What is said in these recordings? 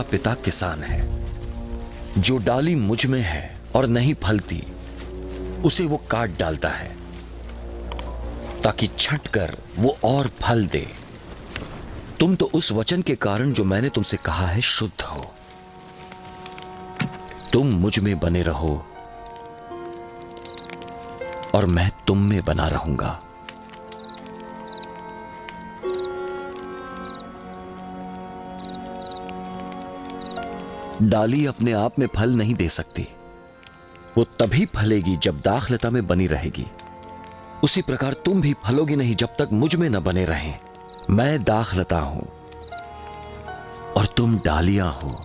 पिता किसान है। जो डाली मुझ में है और नहीं फलती उसे वो काट डालता है ताकि छंटकर वो और फल दे। तुम तो उस वचन के कारण जो मैंने तुमसे कहा है शुद्ध हो। तुम मुझ में बने रहो और मैं तुम में बना रहूंगा। डाली अपने आप में फल नहीं दे सकती, वो तभी फलेगी जब दाखलता में बनी रहेगी। उसी प्रकार तुम भी फलोगे नहीं जब तक मुझ में न बने रहें। मैं दाखलता हूं और तुम डालियां हो।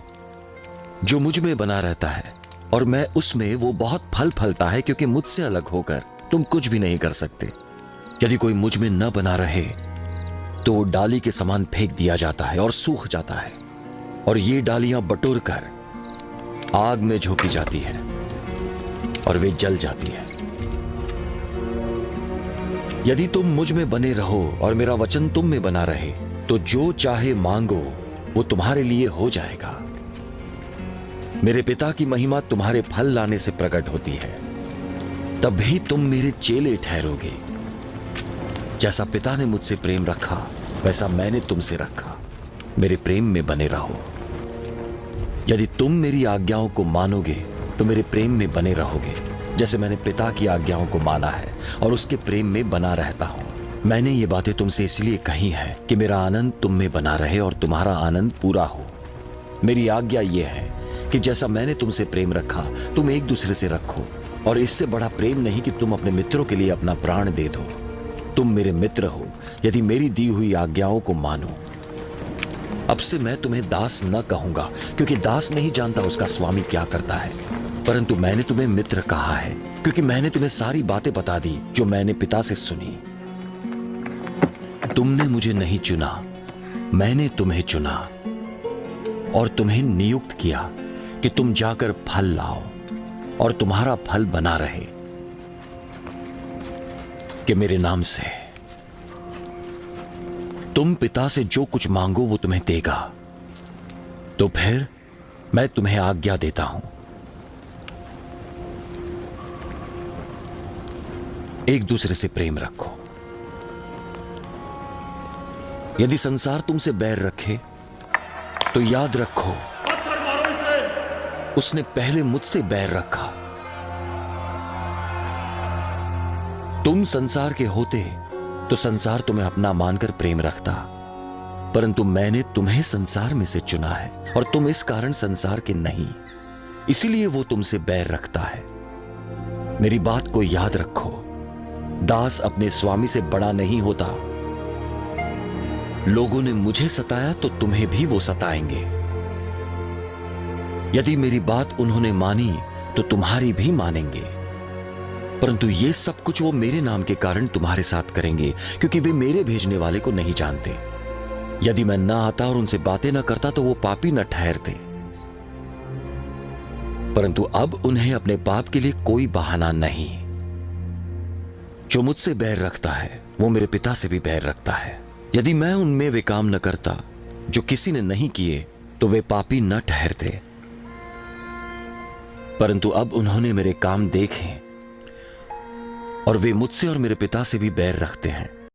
जो मुझ में बना रहता है और मैं उसमें, वो बहुत फल फलता है, क्योंकि मुझसे अलग होकर तुम कुछ भी नहीं कर सकते। यदि कोई मुझ में न बना रहे तो डाली के समान फेंक दिया जाता है और सूख जाता है, और ये डालियां बटोर कर आग में झोंकी जाती है और वे जल जाती है। यदि तुम मुझ में बने रहो और मेरा वचन तुम में बना रहे तो जो चाहे मांगो वो तुम्हारे लिए हो जाएगा। मेरे पिता की महिमा तुम्हारे फल लाने से प्रकट होती है, तभी तुम मेरे चेले ठहरोगे। जैसा पिता ने मुझसे प्रेम रखा वैसा मैंने तुमसे रखा। मेरे प्रेम में बने रहो। यदि तुम मेरी आज्ञाओं को मानोगे तो मेरे प्रेम में बने रहोगे, जैसे मैंने पिता की आज्ञाओं को माना है और उसके प्रेम में बना रहता हूं। मैंने ये बातें तुमसे इसलिए कही हैं कि मेरा आनंद तुम में बना रहे और तुम्हारा आनंद पूरा हो। मेरी आज्ञा यह है कि जैसा मैंने तुमसे प्रेम रखा तुम एक दूसरे से रखो, और इससे बड़ा प्रेम नहीं कि तुम अपने मित्रों के लिए अपना प्राण दे दो। तुम मेरे मित्र हो यदि मेरी दी हुई आज्ञाओं को मानो। अब से मैं तुम्हें दास न कहूंगा, क्योंकि दास नहीं जानता उसका स्वामी क्या करता है, परंतु मैंने तुम्हें मित्र कहा है, क्योंकि मैंने तुम्हें सारी बातें बता दी जो मैंने पिता से सुनी। तुमने मुझे नहीं चुना, मैंने तुम्हें चुना और तुम्हें नियुक्त किया कि तुम जाकर फल लाओ और तुम्हारा फल बना रहे, कि मेरे नाम से तुम पिता से जो कुछ मांगो वो तुम्हें देगा। तो फिर मैं तुम्हें आज्ञा देता हूं, एक दूसरे से प्रेम रखो। यदि संसार तुमसे बैर रखे तो याद रखो उसने पहले मुझसे बैर रखा। तुम संसार के होते तो संसार तुम्हें अपना मानकर प्रेम रखता, परंतु मैंने तुम्हें संसार में से चुना है और तुम इस कारण संसार के नहीं, इसीलिए वो तुमसे बैर रखता है। मेरी बात को याद रखो, दास अपने स्वामी से बड़ा नहीं होता। लोगों ने मुझे सताया तो तुम्हें भी वो सताएंगे। यदि मेरी बात उन्होंने मानी तो तुम्हारी भी मानेंगे, परंतु ये सब कुछ वो मेरे नाम के कारण तुम्हारे साथ करेंगे, क्योंकि वे मेरे भेजने वाले को नहीं जानते। यदि मैं ना आता और उनसे बातें ना करता तो वो पापी न ठहरते, परंतु अब उन्हें अपने पाप के लिए कोई बहाना नहीं। जो मुझसे बैर रखता है वो मेरे पिता से भी बैर रखता है। यदि मैं उनमें वे काम न करता जो किसी ने नहीं किए तो वे पापी न ठहरते, परंतु अब उन्होंने मेरे काम देखे और वे मुझसे और मेरे पिता से भी बैर रखते हैं।